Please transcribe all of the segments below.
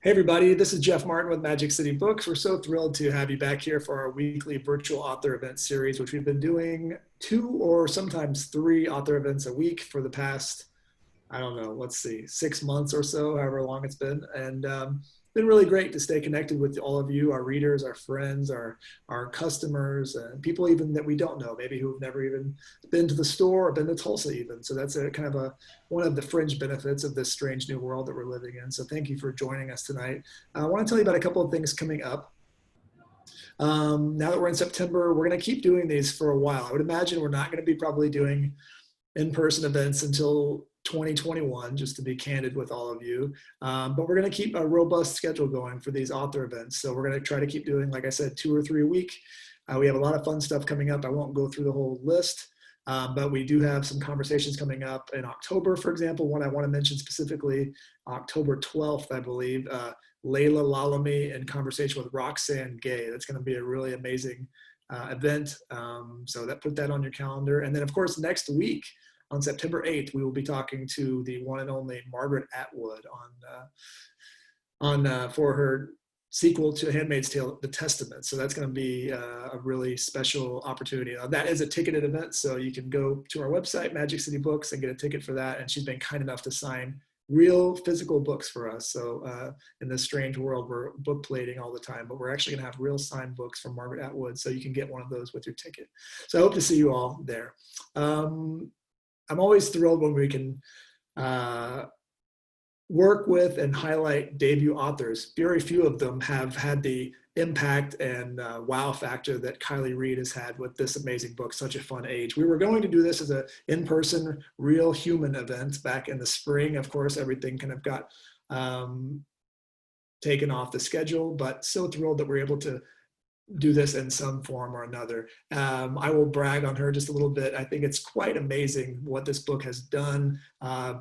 Hey everybody, this is Jeff Martin with Magic City Books. We're so thrilled to have you back here for our weekly virtual author event series, which we've been doing 2 or sometimes 3 author events a week for the past, I don't know, let's see, 6 months or so, however long it's been. And it's been really great to stay connected with all of you, our readers, our friends, our customers, and people even that we don't know, maybe who've never even been to the store or been to Tulsa even. So that's a kind of one of the fringe benefits of this strange new world that we're living in. So thank you for joining us tonight. I want to tell you about a couple of things coming up. Now that we're in September, we're going to keep doing these for a while. I would imagine we're not going to be probably doing in-person events until 2021, just to be candid with all of you. But we're going to keep a robust schedule going for these author events. So we're going to try to keep doing, like I said, 2 or 3 a week. We have a lot of fun stuff coming up. I won't go through the whole list, but we do have some conversations coming up in October, for example. One I want to mention specifically, October 12th, I believe, Layla Lalami in conversation with Roxanne Gay. That's going to be a really amazing event. So put that on your calendar. And then, of course, next week, on September 8th, we will be talking to the one and only Margaret Atwood for her sequel to Handmaid's Tale, The Testament. So that's going to be a really special opportunity. That is a ticketed event, so you can go to our website, Magic City Books, and get a ticket for that. And she's been kind enough to sign real physical books for us. So in this strange world, we're book plating all the time, but we're actually going to have real signed books from Margaret Atwood, so you can get one of those with your ticket. So I hope to see you all there. I'm always thrilled when we can work with and highlight debut authors. Very few of them have had the impact and wow factor that Kiley Reid has had with this amazing book, Such a Fun Age. We were going to do this as an in-person, real human event back in the spring. Of course, everything kind of got taken off the schedule, but so thrilled that we're able to do this in some form or another. I will brag on her just a little bit. I think it's quite amazing what this book has done,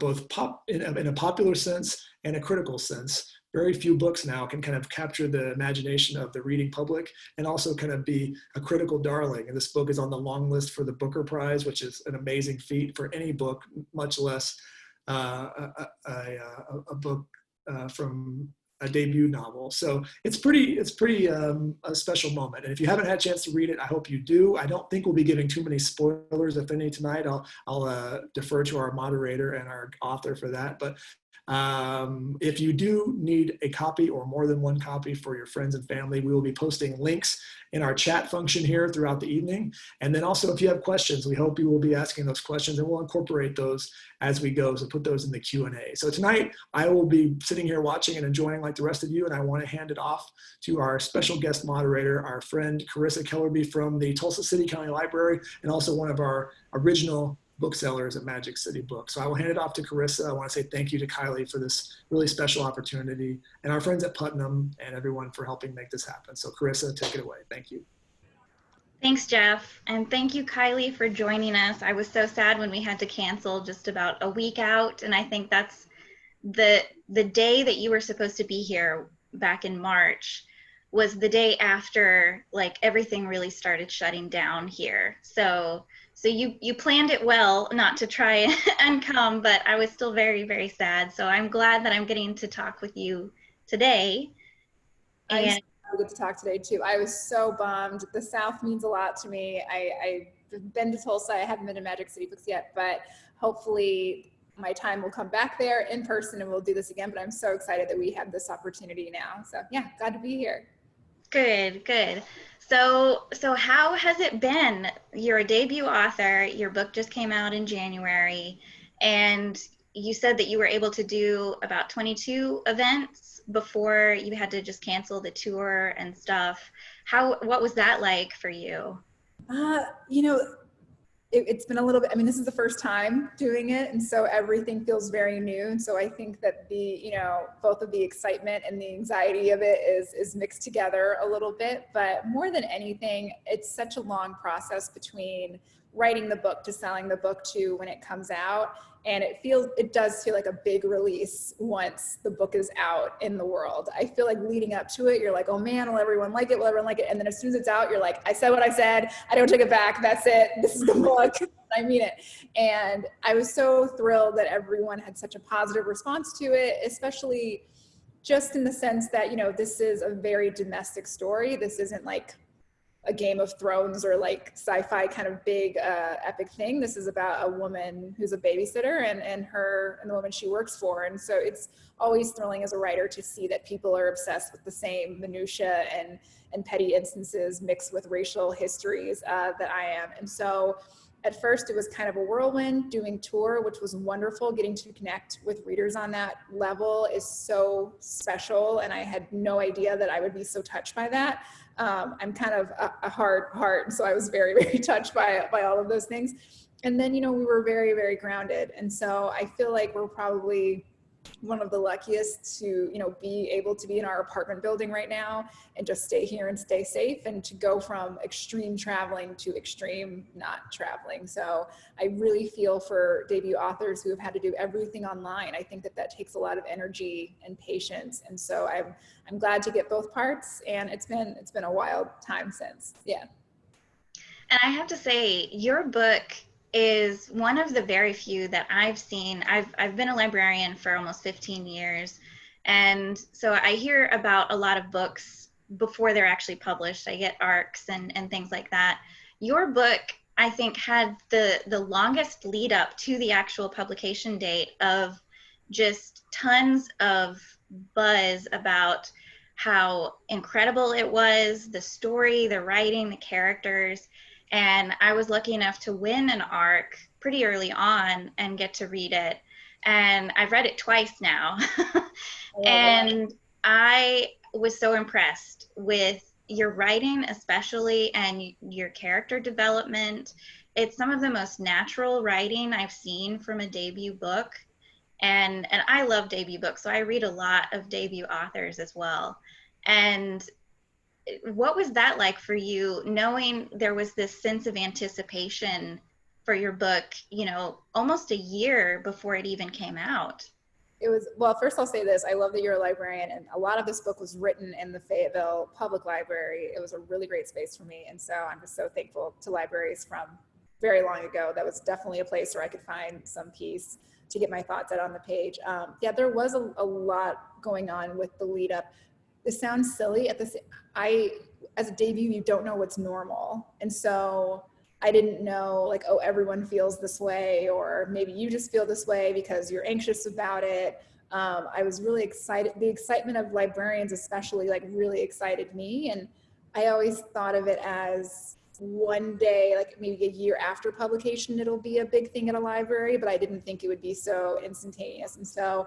both in a popular sense and a critical sense. Very few books now can kind of capture the imagination of the reading public and also kind of be a critical darling. And this book is on the long list for the Booker Prize, which is an amazing feat for any book, much less a book from a debut novel. So it's pretty a special moment. And if you haven't had a chance to read it, I hope you do. I don't think we'll be giving too many spoilers, if any, tonight. I'll defer to our moderator and our author for that. But if you do need a copy or more than one copy for your friends and family, we will be posting links in our chat function here throughout the evening. And then also, if you have questions, we hope you will be asking those questions, and we'll incorporate those as we go. So put those in the Q&A. So tonight, I will be sitting here watching and enjoying like the rest of you, and I want to hand it off to our special guest moderator, our friend Carissa Kellerby from the Tulsa City-County Library, and also one of our original booksellers at Magic City Books. So I will hand it off to Carissa. I want to say thank you to Kiley for this really special opportunity, and our friends at Putnam and everyone for helping make this happen. So Carissa, take it away. Thank you. Thanks, Jeff. And thank you, Kiley, for joining us. I was so sad when we had to cancel just about a week out. And I think that's the day that you were supposed to be here back in March was the day after like everything really started shutting down here. So you planned it well not to try and come, but I was still very, very sad. So I'm glad that I'm getting to talk with you today. And I get to talk today too. I was so bummed. The South means a lot to me. I've been to Tulsa. I haven't been to Magic City Books yet, but hopefully my time will come back there in person and we'll do this again. But I'm so excited that we have this opportunity now. So yeah, glad to be here. Good, good. So how has it been? You're a debut author. Your book just came out in January, and you said that you were able to do about 22 events before you had to just cancel the tour and stuff. What was that like for you? You know, it's been a little bit, I mean, this is the first time doing it, and so everything feels very new. And so I think that both of the excitement and the anxiety of it is mixed together a little bit. But more than anything, it's such a long process between writing the book to selling the book to when it comes out. And it does feel like a big release once the book is out in the world. I feel like leading up to it, you're like, oh man, will everyone like it? Will everyone like it? And then as soon as it's out, you're like, I said what I said. I don't take it back. That's it. This is the book. I mean it. And I was so thrilled that everyone had such a positive response to it, especially just in the sense that, you know, this is a very domestic story. This isn't like a Game of Thrones or like sci-fi kind of big epic thing. This is about a woman who's a babysitter and the woman she works for. And so it's always thrilling as a writer to see that people are obsessed with the same minutia and petty instances mixed with racial histories that I am. And so at first it was kind of a whirlwind doing tour, which was wonderful. Getting to connect with readers on that level is so special. And I had no idea that I would be so touched by that. I'm kind of a hard heart, so I was very, very touched by all of those things. And then, you know, we were very, very grounded. And so I feel like we're probably one of the luckiest to, you know, be able to be in our apartment building right now and just stay here and stay safe, and to go from extreme traveling to extreme not traveling. So I really feel for debut authors who have had to do everything online. I think that that takes a lot of energy and patience. And so I'm glad to get both parts, and it's been a wild time since. Yeah. And I have to say, your book is one of the very few that I've seen. I've been a librarian for almost 15 years. And so I hear about a lot of books before they're actually published. I get ARCs and things like that. Your book, I think, had the longest lead up to the actual publication date of just tons of buzz about how incredible it was, the story, the writing, the characters. And I was lucky enough to win an ARC pretty early on and get to read it. And I've read it twice now. And I was so impressed with your writing, especially, and your character development. It's some of the most natural writing I've seen from a debut book. And I love debut books, so I read a lot of debut authors as well. And what was that like for you, knowing there was this sense of anticipation for your book, you know, almost a year before it even came out? It was, well, first I'll say this. I love that you're a librarian, and a lot of this book was written in the Fayetteville Public Library. It was a really great space for me. And so I'm just so thankful to libraries from very long ago. That was definitely a place where I could find some peace to get my thoughts out on the page. Yeah, there was a lot going on with the lead up. This sounds silly as a debut, you don't know what's normal. And so I didn't know, like, oh, everyone feels this way, or maybe you just feel this way because you're anxious about it. I was really excited. The excitement of librarians especially, like, really excited me. And I always thought of it as one day, like maybe a year after publication, it'll be a big thing at a library, but I didn't think it would be so instantaneous. And so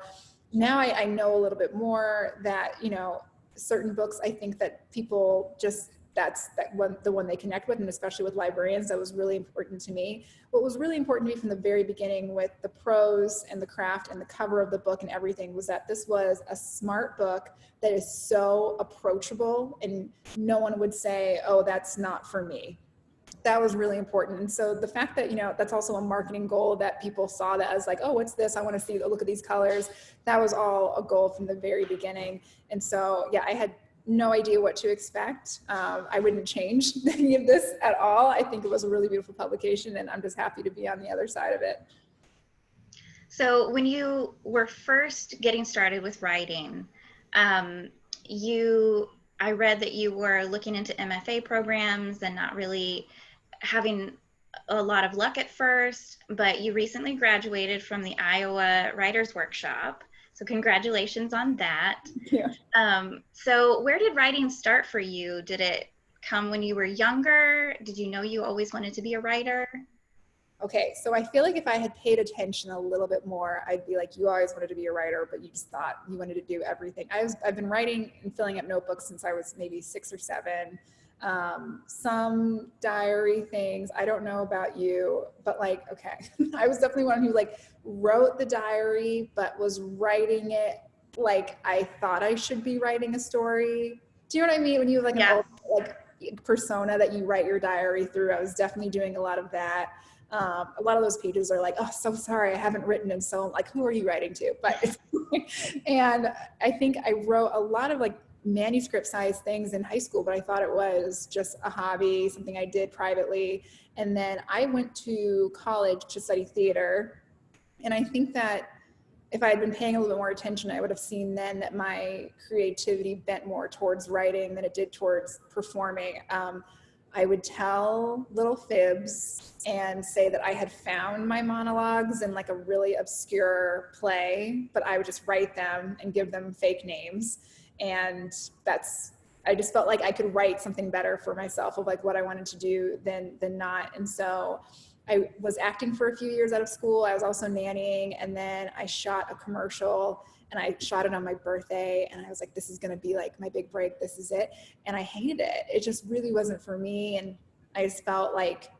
now I know a little bit more that, you know, certain books, I think that people just, the one they connect with, and especially with librarians, that was really important to me. What was really important to me from the very beginning with the prose and the craft and the cover of the book and everything was that this was a smart book that is so approachable, and no one would say, oh, that's not for me. That was really important. And so the fact that, you know, that's also a marketing goal, that people saw that as like, oh, what's this? I want to see, look at these colors. That was all a goal from the very beginning. And so, yeah, I had no idea what to expect. I wouldn't change any of this at all. I think it was a really beautiful publication, and I'm just happy to be on the other side of it. So when you were first getting started with writing, I read that you were looking into MFA programs and not really having a lot of luck at first, but you recently graduated from the Iowa Writers Workshop. So congratulations on that. Yeah. So where did writing start for you? Did it come when you were younger? Did you know you always wanted to be a writer? Okay, so I feel like if I had paid attention a little bit more, I'd be like, you always wanted to be a writer, but you just thought you wanted to do everything. I've been writing and filling up notebooks since I was maybe 6 or 7. Some diary things, I don't know about you, but like, okay, I was definitely one who like wrote the diary, but was writing it like I thought I should be writing a story. Do you know what I mean? When you have like an old like persona that you write your diary through, I was definitely doing a lot of that. A lot of those pages are like, oh, so sorry, I haven't written in so, like, who are you writing to? But, and I think I wrote a lot of like manuscript sized things in high school, but I thought it was just a hobby, something I did privately. And then I went to college to study theater. And I think that if I had been paying a little bit more attention, I would have seen then that my creativity bent more towards writing than it did towards performing. I would tell little fibs and say that I had found my monologues in like a really obscure play, but I would just write them and give them fake names. And I just felt like I could write something better for myself of like what I wanted to do than not. And so I was acting for a few years out of school. I was also nannying, and then I shot a commercial, and I shot it on my birthday, and I was like, this is gonna be like my big break, this is it. And I hated it. It just really wasn't for me. And I just felt like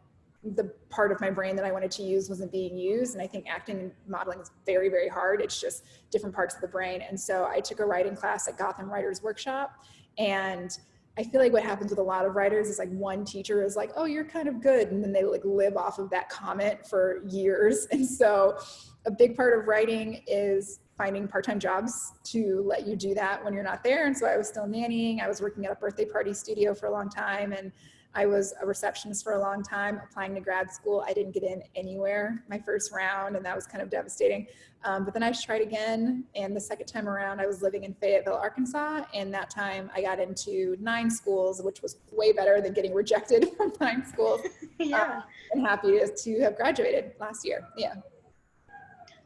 the part of my brain that I wanted to use wasn't being used. And I think acting and modeling is very, very hard. It's just different parts of the brain. And so I took a writing class at Gotham Writers Workshop, and I feel like what happens with a lot of writers is like one teacher is like, oh, you're kind of good. And then they like live off of that comment for years. And so a big part of writing is finding part-time jobs to let you do that when you're not there. And so I was still nannying. I was working at a birthday party studio for a long time. And I was a receptionist for a long time, applying to grad school. I didn't get in anywhere my first round, and that was kind of devastating. But then I tried again, and the second time around, I was living in Fayetteville, Arkansas, and that time I got into 9 schools, which was way better than getting rejected from 9 schools. Yeah. I'm happy to have graduated last year. Yeah.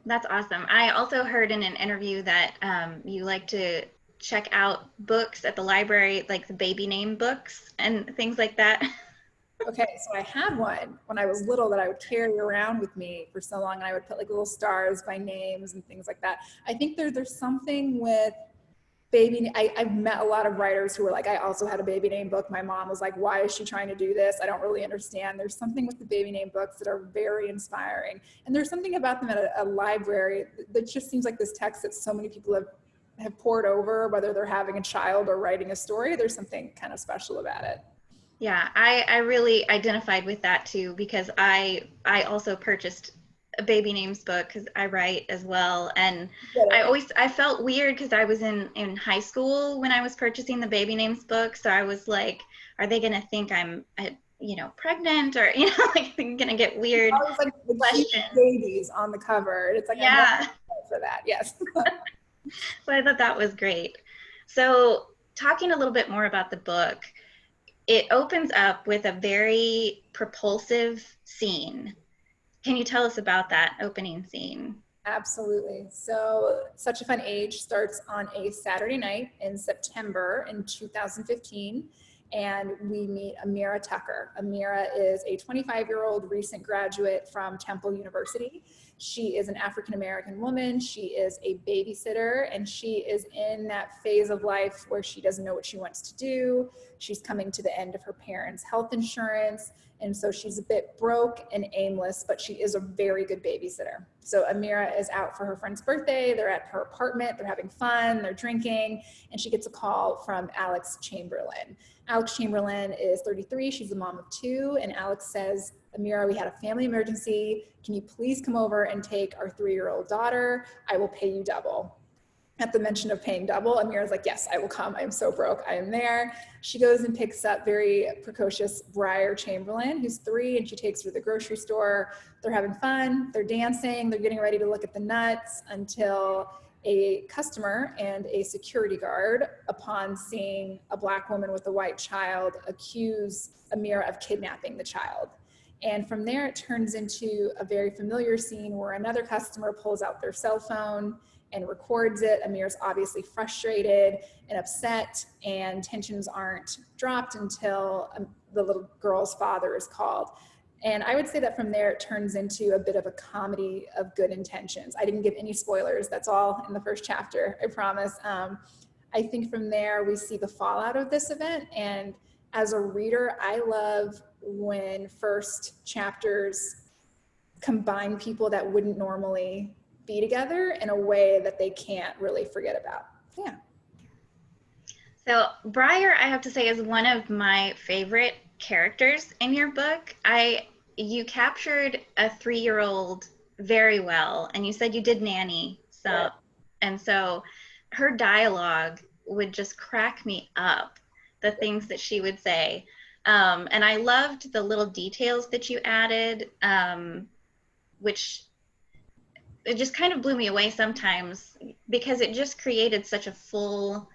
That's awesome. I also heard in an interview that you like to check out books at the library, like the baby name books and things like that. Okay, so I had one when I was little that I would carry around with me for so long, and I would put like little stars by names and things like that. I think there's something with baby. I've met a lot of writers who were like, I also had a baby name book. My mom was like, why is she trying to do this? I don't really understand. There's something with the baby name books that are very inspiring, and there's something about them at a library that just seems like this text that so many people have poured over, whether they're having a child or writing a story. There's something kind of special about it. Yeah, I really identified with that too, because I also purchased a baby names book because I write as well. And I felt weird because I was in high school when I was purchasing the baby names book. So I was like, are they going to think I'm, pregnant, or, like going to get weird questions. Babies on the cover. It's like, yeah, for that. Yes. So I thought that was great. So talking a little bit more about the book, it opens up with a very propulsive scene. Can you tell us about that opening scene? Absolutely. So Such a Fun Age starts on a Saturday night in September in 2015. And we meet Amira Tucker. Amira is a 25-year-old recent graduate from Temple University. She is an African-American woman. She is a babysitter, and she is in that phase of life where she doesn't know what she wants to do. She's coming to the end of her parents' health insurance, and so she's a bit broke and aimless, but she is a very good babysitter. So Amira is out for her friend's birthday. They're at her apartment. They're having fun. They're drinking, and she gets a call from Alex Chamberlain. Alex Chamberlain is 33. She's a mom of 2, and Alex says, Amira, we had a family emergency. Can you please come over and take our 3-year-old daughter? I will pay you double. At the mention of paying double, Amira's like, yes, I will come. I am so broke. I am there. She goes and picks up very precocious Briar Chamberlain, who's 3, and she takes her to the grocery store. They're having fun. They're dancing. They're getting ready to look at the nuts until a customer and a security guard, upon seeing a Black woman with a white child, accuse Amira of kidnapping the child. And from there, it turns into a very familiar scene where another customer pulls out their cell phone and records it. Amira's obviously frustrated and upset, and tensions aren't dropped until the little girl's father is called. And I would say that from there, it turns into a bit of a comedy of good intentions. I didn't give any spoilers. That's all in the first chapter, I promise. I think from there, we see the fallout of this event. And as a reader, I love when first chapters combine people that wouldn't normally be together in a way that they can't really forget about. Yeah. So Briar, I have to say, is one of my favorite characters in your book. You captured a 3-year-old very well, and you said you did nanny. So her dialogue would just crack me up, the things that she would say. And I loved the little details that you added, which it just kind of blew me away sometimes, because it just created such a full,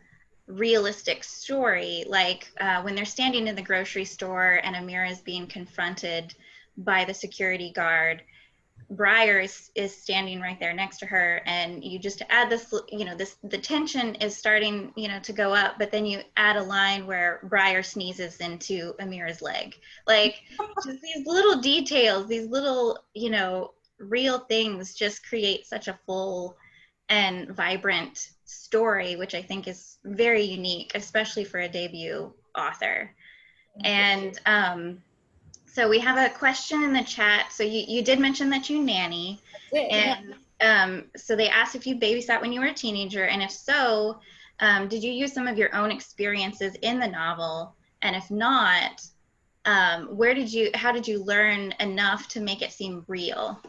realistic story. Like when they're standing in the grocery store and Amira is being confronted by the security guard, Briar is standing right there next to her, and you just add this, the tension is starting, to go up, but then you add a line where Briar sneezes into Amira's leg. Like, just these little details, these little, real things just create such a full and vibrant story, which I think is very unique, especially for a debut author. And so we have a question in the chat. So you did mention that you nanny, and so they asked if you babysat when you were a teenager, and if so, did you use some of your own experiences in the novel? And if not, how did you learn enough to make it seem real?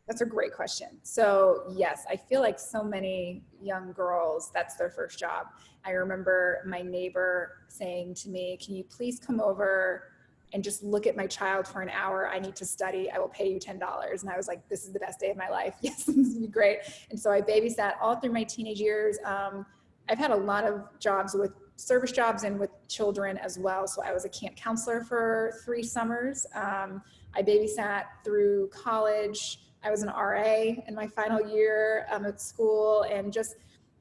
That's a great question. So yes, I feel like so many young girls, that's their first job. I remember my neighbor saying to me, "Can you please come over and just look at my child for an hour? I need to study. I will pay you $10. And I was like, this is the best day of my life. Yes, this would be great. And so I babysat all through my teenage years. I've had a lot of jobs with service jobs and with children as well. So I was a camp counselor for 3 summers. I babysat through college. I was an RA in my final year at school, and just,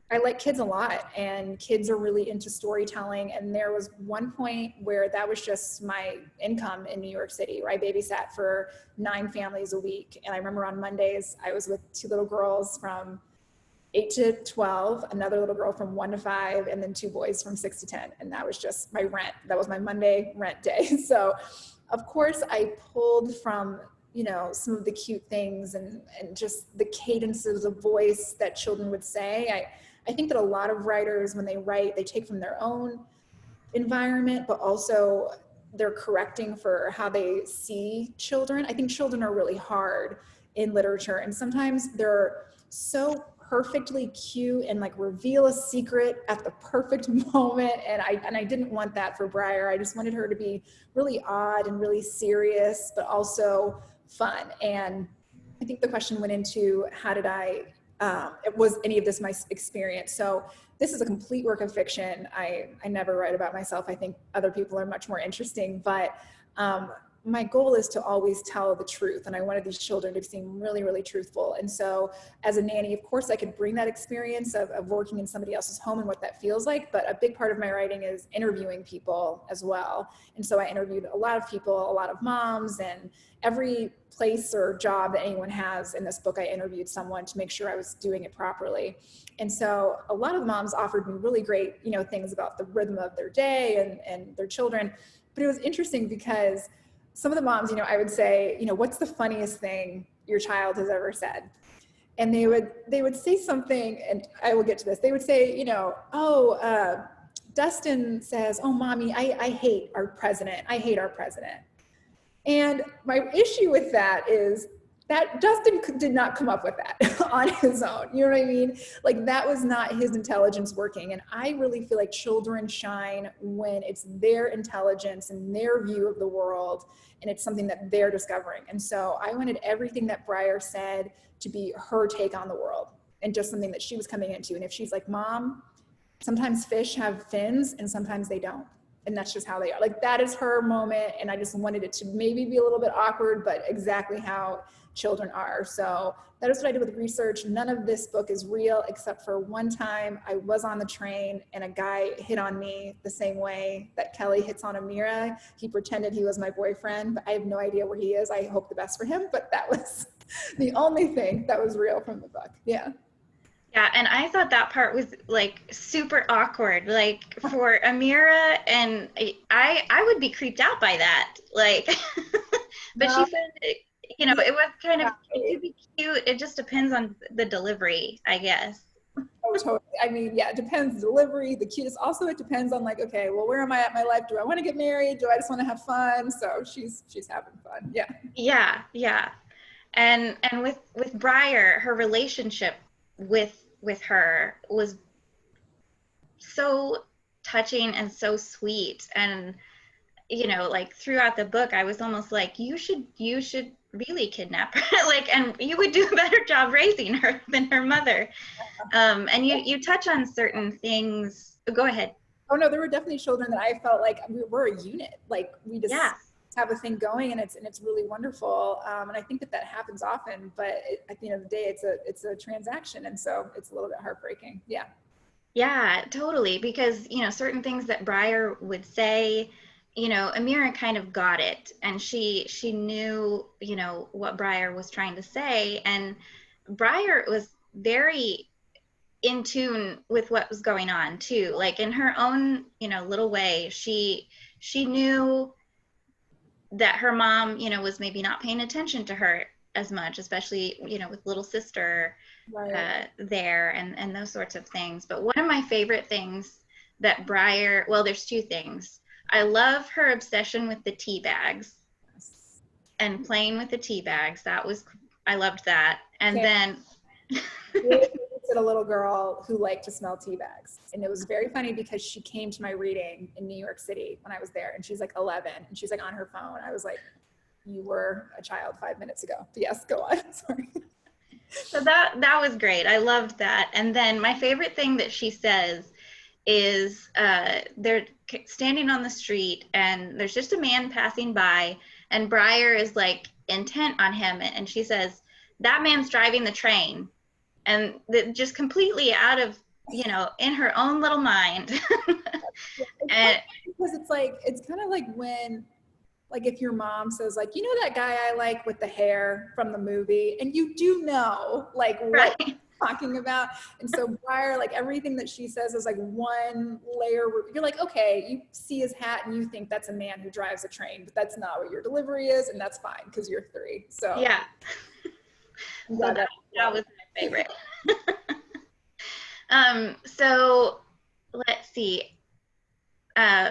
I like kids a lot, and kids are really into storytelling. And there was one point where that was just my income in New York City, where I babysat for 9 families a week. And I remember on Mondays, I was with 2 little girls from 8 to 12, another little girl from 1 to 5, and then 2 boys from 6 to 10. And that was just my rent. That was my Monday rent day. So of course I pulled from, some of the cute things and just the cadences of voice that children would say. I think that a lot of writers, when they write, they take from their own environment, but also they're correcting for how they see children. I think children are really hard in literature, and sometimes they're so perfectly cute and like reveal a secret at the perfect moment. And I didn't want that for Briar. I just wanted her to be really odd and really serious, but also fun. And I think the question went into how did was any of this my experience? So this is a complete work of fiction. I never write about myself. I think other people are much more interesting, but my goal is to always tell the truth. And I wanted these children to seem really, really truthful. And so as a nanny, of course, I could bring that experience of working in somebody else's home and what that feels like. But a big part of my writing is interviewing people as well. And so I interviewed a lot of people, a lot of moms, and every place or job that anyone has in this book, I interviewed someone to make sure I was doing it properly. And so a lot of the moms offered me really great, things about the rhythm of their day and their children. But it was interesting because some of the moms, I would say, what's the funniest thing your child has ever said? And they would say something, and I will get to this. They would say, Dustin says, "Oh, mommy, I hate our president. I hate our president." And my issue with that is that Dustin did not come up with that on his own. You know what I mean? Like, that was not his intelligence working. And I really feel like children shine when it's their intelligence and their view of the world, and it's something that they're discovering. And so I wanted everything that Briar said to be her take on the world and just something that she was coming into. And if she's like, "Mom, sometimes fish have fins and sometimes they don't, and that's just how they are." Like, that is her moment. And I just wanted it to maybe be a little bit awkward, but exactly how children are. So that is what I did with research. None of this book is real, except for one time I was on the train and a guy hit on me the same way that Kelly hits on Amira. He pretended he was my boyfriend, but I have no idea where he is. I hope the best for him, but that was the only thing that was real from the book. Yeah. Yeah, and I thought that part was like super awkward, like for Amira, and I would be creeped out by that. Like, but she said, it was kind of, it could be cute. It just depends on the delivery, I guess. Oh, totally. I mean, yeah, it depends. Delivery, the cutest. Also, it depends on like, okay, well, where am I at in my life? Do I want to get married? Do I just want to have fun? So she's having fun. Yeah. Yeah, yeah. And with Briar, her relationship with her was so touching and so sweet. And like throughout the book, I was almost like, you should really kidnap her, like, and you would do a better job raising her than her mother. And you touch on certain things. Go ahead. Oh no, there were definitely children that I felt like we're a unit. Like we just have a thing going, and it's really wonderful. And I think that happens often, but at the end of the day, it's a transaction, and so it's a little bit heartbreaking. Yeah. Yeah, totally. Because, you know, certain things that Briar would say, you know, Amira kind of got it, and she knew, you know, what Briar was trying to say, and Briar was very in tune with what was going on too. Like in her own, you know, little way, she knew that her mom, you know, was maybe not paying attention to her as much, especially, you know, with little sister there and those sorts of things. But one of my favorite things that Briar, well, there's two things. I love her obsession with the tea bags and playing with the tea bags. I loved that. And then a little girl who liked to smell tea bags, and it was very funny because she came to my reading in New York City when I was there, and she's like 11, and she's like on her phone. I was like, you were a child 5 minutes ago. But yes, go on. Sorry. So that was great. I loved that. And then my favorite thing that she says is they're standing on the street, and there's just a man passing by, and Briar is like intent on him, and she says, that man's driving the train. And just completely out of, you know, in her own little mind. And because it's kind of like when, like if your mom says like, you know, that guy I like with the hair from the movie, and you do know like what I'm talking about. And so Briar, like everything that she says is like one layer where you're like, okay, you see his hat and you think that's a man who drives a train, but that's not what your delivery is, and that's fine because you're 3. So yeah. So that was my favorite. So let's see.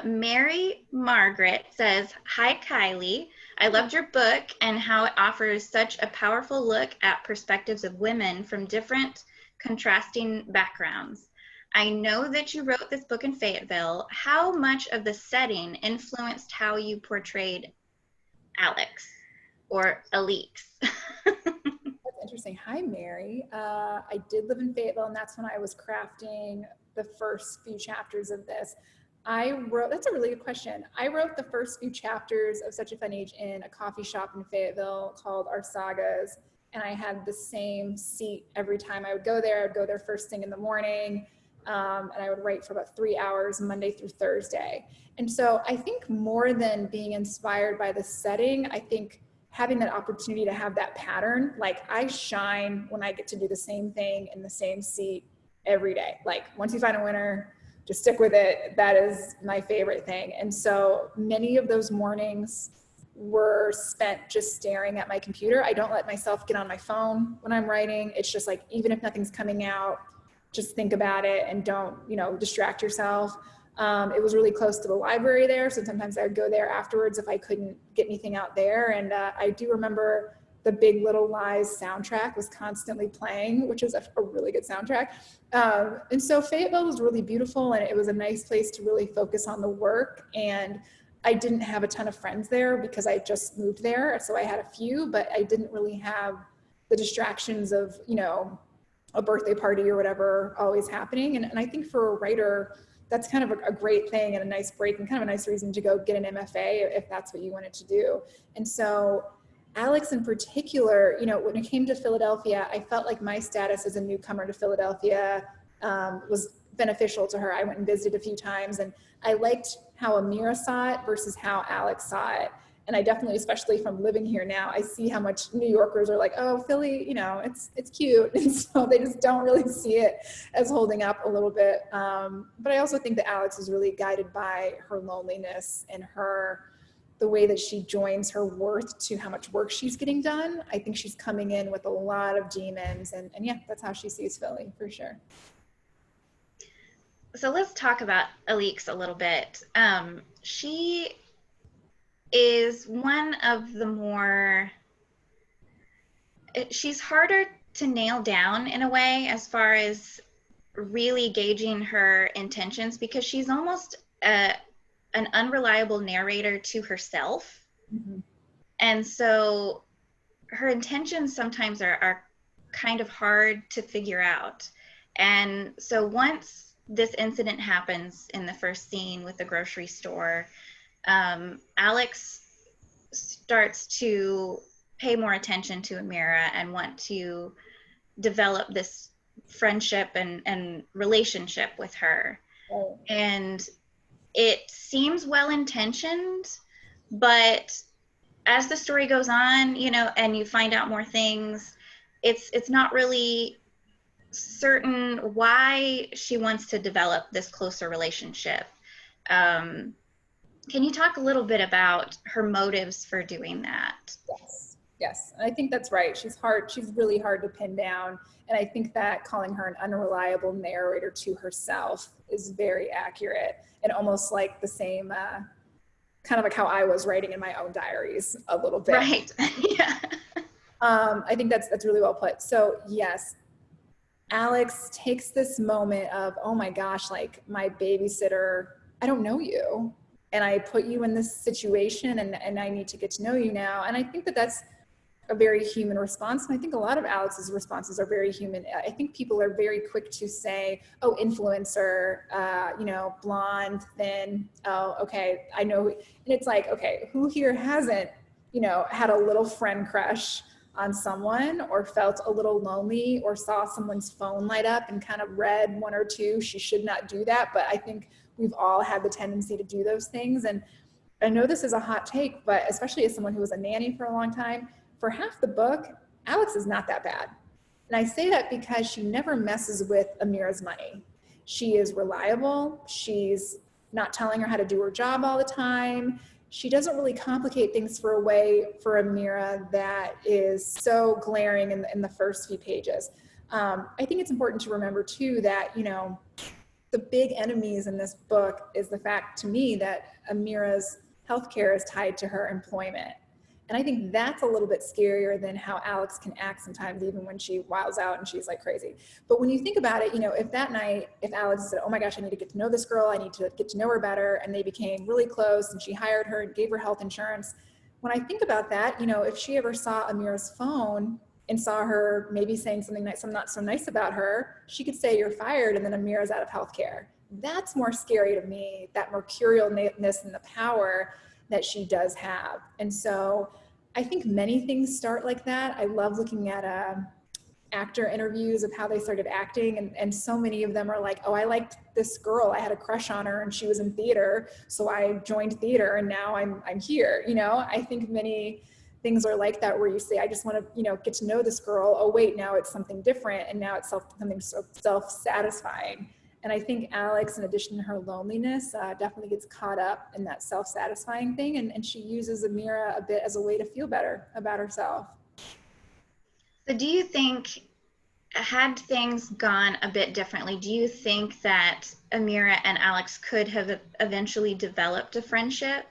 Mary Margaret says, hi, Kiley. I loved your book and how it offers such a powerful look at perspectives of women from different contrasting backgrounds. I know that you wrote this book in Fayetteville. How much of the setting influenced how you portrayed Alex or Alix? Interesting. Hi, Mary. I did live in Fayetteville, and that's when I was crafting the first few chapters of this. That's a really good question. I wrote the first few chapters of Such a Fun Age in a coffee shop in Fayetteville called Our Sagas, and I had the same seat every time I would go there. I would go there first thing in the morning, and I would write for about 3 hours, Monday through Thursday. And so I think more than being inspired by the setting, I think having that opportunity to have that pattern, like I shine when I get to do the same thing in the same seat every day. Like once you find a winner, just stick with it. That is my favorite thing. And so many of those mornings were spent just staring at my computer. I don't let myself get on my phone when I'm writing. It's just like, even if nothing's coming out, just think about it and don't, you know, distract yourself. It was really close to the library there, so sometimes I would go there afterwards if I couldn't get anything out there. And I do remember the Big Little Lies soundtrack was constantly playing, which is a really good soundtrack. And so Fayetteville was really beautiful, and it was a nice place to really focus on the work. And I didn't have a ton of friends there because I just moved there, so I had a few, but I didn't really have the distractions of, you know, a birthday party or whatever always happening. And I think for a writer, that's kind of a great thing and a nice break and kind of a nice reason to go get an MFA if that's what you wanted to do. And so Alex in particular, you know, when it came to Philadelphia, I felt like my status as a newcomer to Philadelphia was beneficial to her. I went and visited a few times, and I liked how Amira saw it versus how Alex saw it. And I definitely, especially from living here now, I see how much New Yorkers are like, oh, Philly, you know, it's cute. And so they just don't really see it as holding up a little bit. But I also think that Alex is really guided by her loneliness and the way that she joins her worth to how much work she's getting done. I think she's coming in with a lot of demons. And yeah, that's how she sees Philly for sure. So let's talk about Alix a little bit. She is one of the more, she's harder to nail down in a way as far as really gauging her intentions, because she's almost an unreliable narrator to herself. Mm-hmm. And so her intentions sometimes are kind of hard to figure out. And so once this incident happens in the first scene with the grocery store, Alex starts to pay more attention to Amira and want to develop this friendship and relationship with her. Oh. And it seems well-intentioned, but as the story goes on, you know, and you find out more things, it's not really certain why she wants to develop this closer relationship. Can you talk a little bit about her motives for doing that? Yes, yes. And I think that's right. She's really hard to pin down. And I think that calling her an unreliable narrator to herself is very accurate, and almost like the same, kind of like how I was writing in my own diaries a little bit. Right, yeah. I think that's really well put. So yes, Alex takes this moment of, oh my gosh, like my babysitter, I don't know you. And I put you in this situation and I need to get to know you now. And I think that that's a very human response. And I think a lot of Alex's responses are very human. I think people are very quick to say, oh, influencer, you know, blonde, thin. Oh, okay, I know. And it's like, okay, who here hasn't, you know, had a little friend crush on someone, or felt a little lonely, or saw someone's phone light up and kind of read one or two, she should not do that. But I think we've all had the tendency to do those things. And I know this is a hot take, but especially as someone who was a nanny for a long time, for half the book, Alex is not that bad. And I say that because she never messes with Amira's money. She is reliable. She's not telling her how to do her job all the time. She doesn't really complicate things for a way for Amira that is so glaring in the first few pages. I think it's important to remember too that, you know, the big enemies in this book is the fact to me that Amira's healthcare is tied to her employment. And I think that's a little bit scarier than how Alex can act sometimes, even when she wiles out and she's like crazy. But when you think about it, you know, if that night, if Alex said, oh my gosh, I need to get to know this girl, I need to get to know her better, and they became really close and she hired her and gave her health insurance. When I think about that, you know, if she ever saw Amira's phone and saw her maybe saying something not so nice about her, she could say, you're fired, and then Amira's out of healthcare. That's more scary to me, that mercurialness and the power that she does have. And so I think many things start like that. I love looking at actor interviews of how they started acting, and so many of them are like, oh, I liked this girl, I had a crush on her and she was in theater, so I joined theater and now I'm here. You know, I think many things are like that, where you say, I just want to, you know, get to know this girl. Oh wait, now it's something different, and now it's something so self-satisfying. And I think Alex, in addition to her loneliness, definitely gets caught up in that self-satisfying thing, and she uses Amira a bit as a way to feel better about herself. So do you think, had things gone a bit differently, do you think that Amira and Alex could have eventually developed a friendship?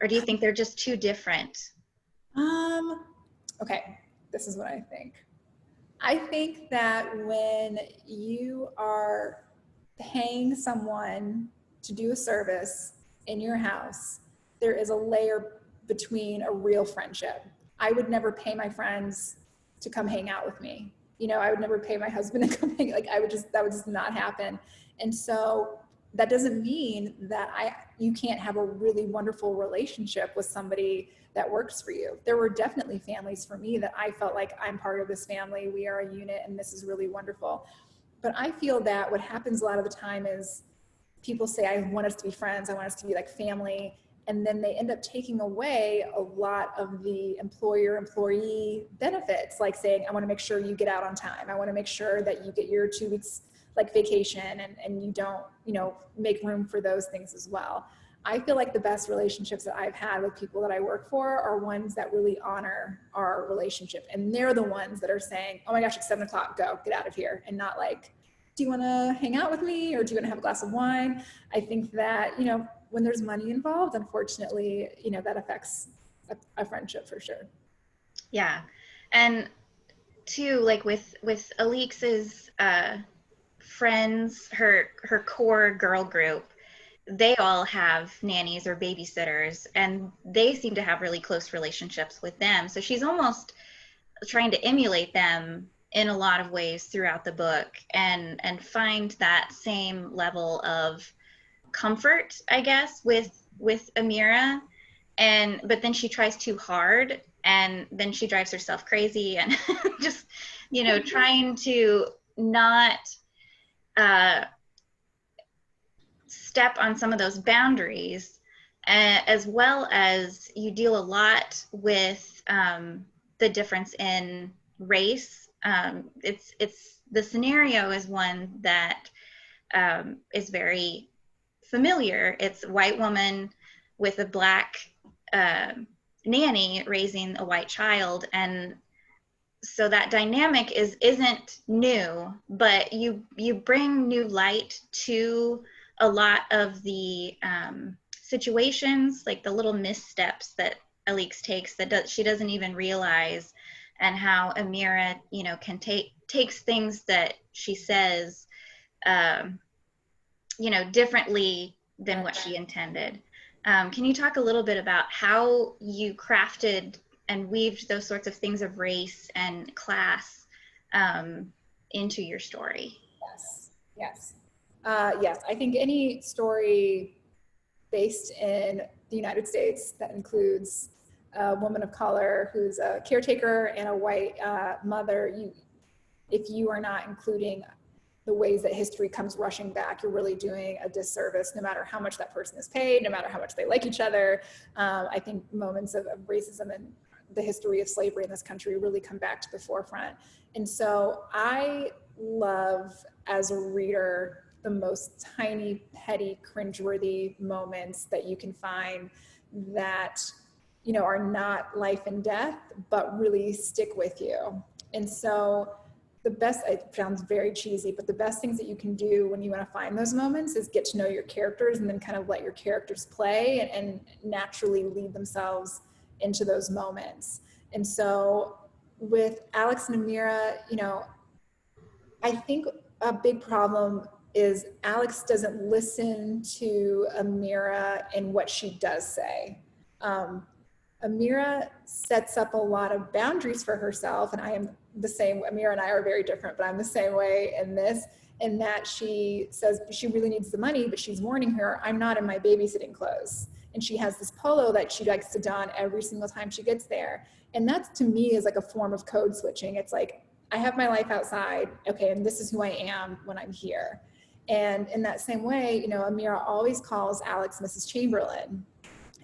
Or do you think they're just too different? Okay, this is what I think. I think that when you are paying someone to do a service in your house, there is a layer between a real friendship. I would never pay my friends to come hang out with me. You know, I would never pay my husband to come hang, like that would just not happen. And so that doesn't mean that you can't have a really wonderful relationship with somebody that works for you. There were definitely families for me that I felt like, I'm part of this family, we are a unit, and this is really wonderful. But I feel that what happens a lot of the time is people say, I want us to be friends, I want us to be like family, and then they end up taking away a lot of the employer-employee benefits, like saying, I want to make sure you get out on time, I want to make sure that you get your 2 weeks like vacation, and you don't, you know, make room for those things as well. I feel like the best relationships that I've had with people that I work for are ones that really honor our relationship. And they're the ones that are saying, oh my gosh, it's 7 o'clock, go, get out of here. And not like, do you want to hang out with me? Or do you want to have a glass of wine? I think that, you know, when there's money involved, unfortunately, you know, that affects a friendship for sure. Yeah. And too, like with Alix's friends, her core girl group, they all have nannies or babysitters, and they seem to have really close relationships with them. So she's almost trying to emulate them in a lot of ways throughout the book, and find that same level of comfort, I guess, with Amira. But then she tries too hard, and then she drives herself crazy, and just, you know, trying to not step on some of those boundaries, as well as you deal a lot with the difference in race. It's the scenario is one that is very familiar. It's a white woman with a black nanny raising a white child, and so that dynamic isn't new, but you bring new light to a lot of the situations, like the little missteps that Alix takes that she doesn't even realize, and how Amira, you know, takes things that she says, you know, differently than what she intended. Can you talk a little bit about how you crafted and weaved those sorts of things of race and class into your story? Yes. Yes, I think any story based in the United States that includes a woman of color who's a caretaker and a white mother, if you are not including the ways that history comes rushing back, you're really doing a disservice, no matter how much that person is paid, no matter how much they like each other. I think moments of racism and the history of slavery in this country really come back to the forefront. And so I love, as a reader, the most tiny, petty, cringeworthy moments that you can find that, you know, are not life and death, but really stick with you. And so the best, it sounds very cheesy, but the best things that you can do when you want to find those moments is get to know your characters, and then kind of let your characters play and naturally lead themselves into those moments. And so with Alex and Amira, you know, I think a big problem is Alex doesn't listen to Amira in what she does say. Amira sets up a lot of boundaries for herself, and I am the same. Amira and I are very different, but I'm the same way in this, in that she says she really needs the money, but she's warning her, I'm not in my babysitting clothes. And she has this polo that she likes to don every single time she gets there. And that, to me, is like a form of code switching. It's like, I have my life outside, okay, and this is who I am when I'm here. And in that same way, you know, Amira always calls Alex Mrs. Chamberlain.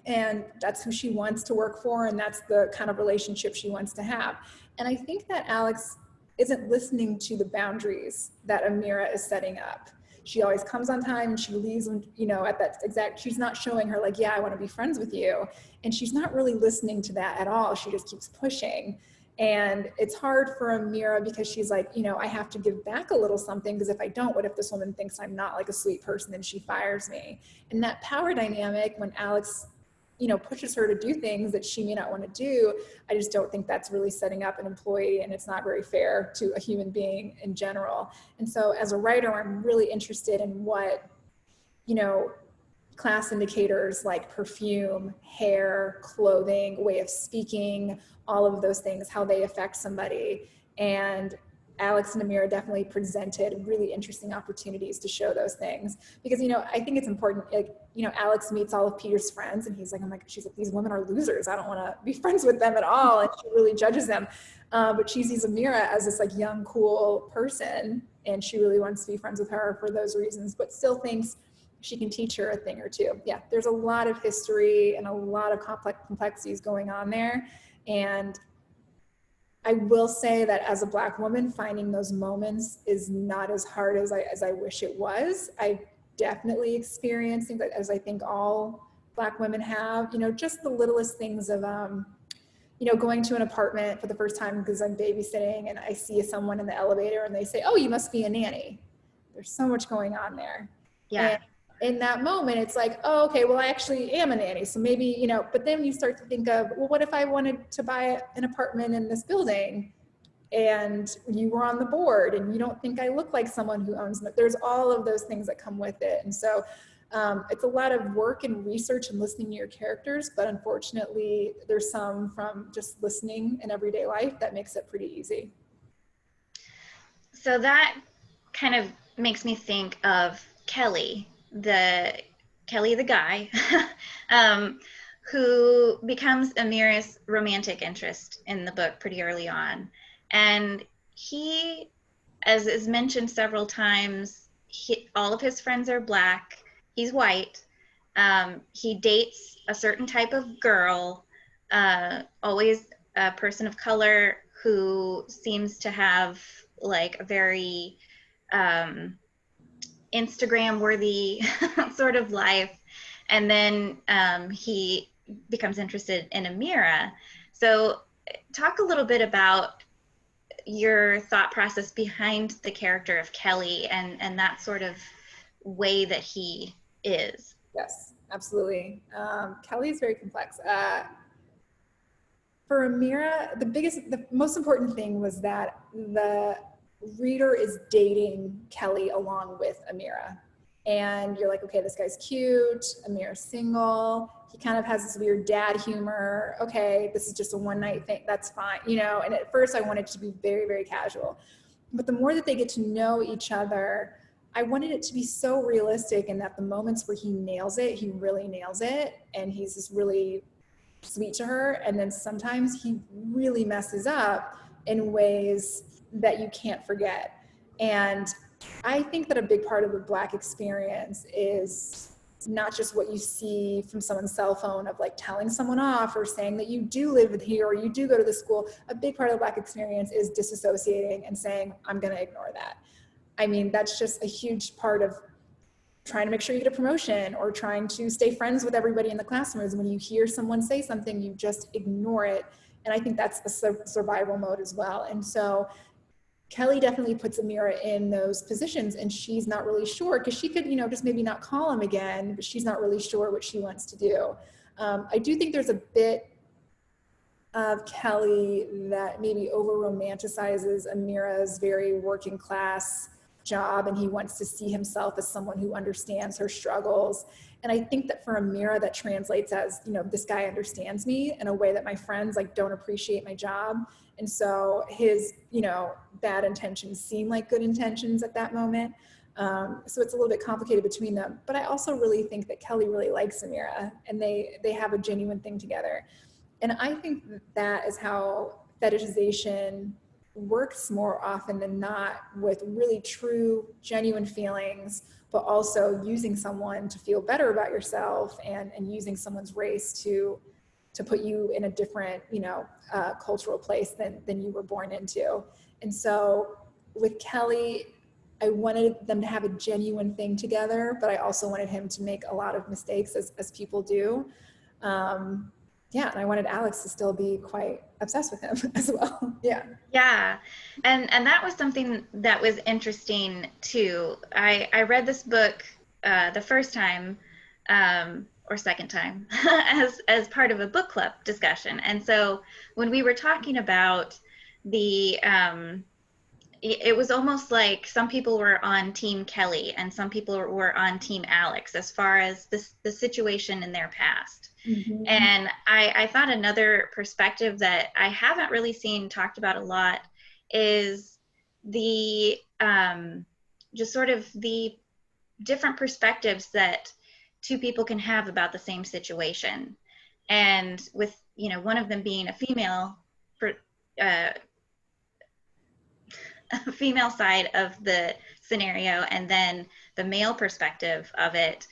And that's who she wants to work for, and that's the kind of relationship she wants to have. And I think that Alex isn't listening to the boundaries that Amira is setting up. She always comes on time and she leaves, you know, at that exact, she's not showing her like, yeah, I want to be friends with you. And she's not really listening to that at all. She just keeps pushing. And it's hard for Amira because she's like, you know, I have to give back a little something, because if I don't, what if this woman thinks I'm not like a sweet person and she fires me? And that power dynamic, when Alex, you know, pushes her to do things that she may not want to do, I just don't think that's really setting up an employee, and it's not very fair to a human being in general. And so as a writer, I'm really interested in what, you know, class indicators like perfume, hair, clothing, way of speaking, all of those things, how they affect somebody. And Alex and Amira definitely presented really interesting opportunities to show those things, because, you know, I think it's important, like, you know, Alex meets all of Peter's friends and he's like, she's like, these women are losers. I don't want to be friends with them at all. And she really judges them. But she sees Amira as this like young, cool person, and she really wants to be friends with her for those reasons, but still thinks she can teach her a thing or two. Yeah, there's a lot of history and a lot of complexities going on there. And I will say that as a Black woman, finding those moments is not as hard as I wish it was. I definitely experienced things, as I think all Black women have, you know, just the littlest things of, you know, going to an apartment for the first time because I'm babysitting and I see someone in the elevator and they say, oh, you must be a nanny. There's so much going on there. Yeah. And in that moment, it's like, oh, okay, well, I actually am a nanny. So maybe, you know, but then you start to think of, well, what if I wanted to buy an apartment in this building and you were on the board and you don't think I look like someone who owns it? There's all of those things that come with it. And so It's a lot of work and research and listening to your characters, but unfortunately there's some from just listening in everyday life that makes it pretty easy. So that kind of makes me think of Kelly the guy, who becomes Amira's romantic interest in the book pretty early on. And he, as is mentioned several times, all of his friends are Black. He's white. He dates a certain type of girl, always a person of color who seems to have like a very Instagram worthy sort of life. And then he becomes interested in Amira. So talk a little bit about your thought process behind the character of Kelly and that sort of way that he is. Yes, absolutely. Kelly is very complex. For Amira, the most important thing was that the reader is dating Kelly along with Amira. And you're like, okay, this guy's cute, Amira's single, he kind of has this weird dad humor. Okay, this is just a one night thing, that's fine, you know? And at first I wanted it to be very, very casual. But the more that they get to know each other, I wanted it to be so realistic, and that the moments where he nails it, he really nails it. And he's just really sweet to her. And then sometimes he really messes up in ways that you can't forget. And I think that a big part of the Black experience is not just what you see from someone's cell phone of like telling someone off or saying that you do live here or you do go to the school. A big part of the Black experience is disassociating and saying, I'm going to ignore that. I mean, that's just a huge part of trying to make sure you get a promotion or trying to stay friends with everybody in the classroom. Is when you hear someone say something, you just ignore it. And I think that's a survival mode as well. And so Kelly definitely puts Amira in those positions, and she's not really sure, because she could, you know, just maybe not call him again, but she's not really sure what she wants to do. I do think there's a bit of Kelly that maybe over romanticizes Amira's very working class job, and he wants to see himself as someone who understands her struggles. And I think that for Amira that translates as, you know, this guy understands me in a way that my friends like don't appreciate my job. And so his, you know, bad intentions seem like good intentions at that moment. So it's a little bit complicated between them. But I also really think that Kelly really likes Amira, and they have a genuine thing together. And I think that is how fetishization works more often than not, with really true, genuine feelings, but also using someone to feel better about yourself, and using someone's race to put you in a different, you know, cultural place than you were born into. And so with Kelly, I wanted them to have a genuine thing together, but I also wanted him to make a lot of mistakes, as people do. Yeah, and I wanted Alex to still be quite obsessed with him as well. Yeah, and that was something that was interesting too. I read this book the first time or second time as part of a book club discussion, and so when we were talking about the it was almost like some people were on Team Kelly and some people were on Team Alex as far as the situation in their past. Mm-hmm. And I thought another perspective that I haven't really seen talked about a lot is the just sort of the different perspectives that two people can have about the same situation. And with, you know, one of them being a female female side of the scenario, and then the male perspective of it.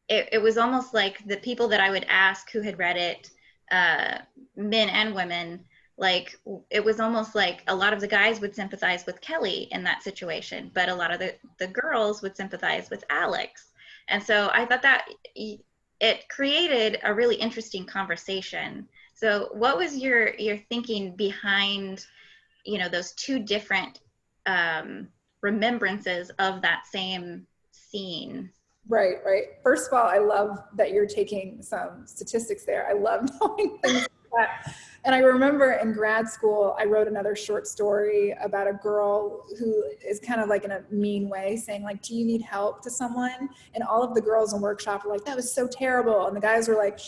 It was almost like the people that I would ask who had read it, men and women, like it was almost like a lot of the guys would sympathize with Kelly in that situation, but a lot of the girls would sympathize with Alex. And so I thought that it created a really interesting conversation. So what was your thinking behind, you know, those two different remembrances of that same scene? Right. First of all, I love that you're taking some statistics there. I love knowing things that. And I remember in grad school, I wrote another short story about a girl who is kind of like in a mean way saying like, do you need help to someone? And all of the girls in workshop were like, that was so terrible. And the guys were like,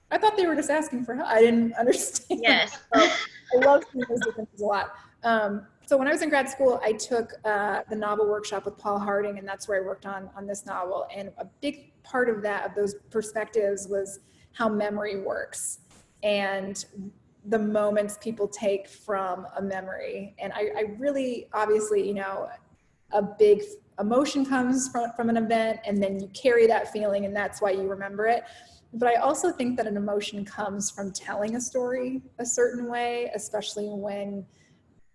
I thought they were just asking for help. I didn't understand. Yes. So I love seeing those differences a lot. So when I was in grad school, I took the novel workshop with Paul Harding, and that's where I worked on this novel. And a big part of those perspectives was how memory works and the moments people take from a memory. And I really, obviously, you know, a big emotion comes from an event, and then you carry that feeling, and that's why you remember it. But I also think that an emotion comes from telling a story a certain way, especially when,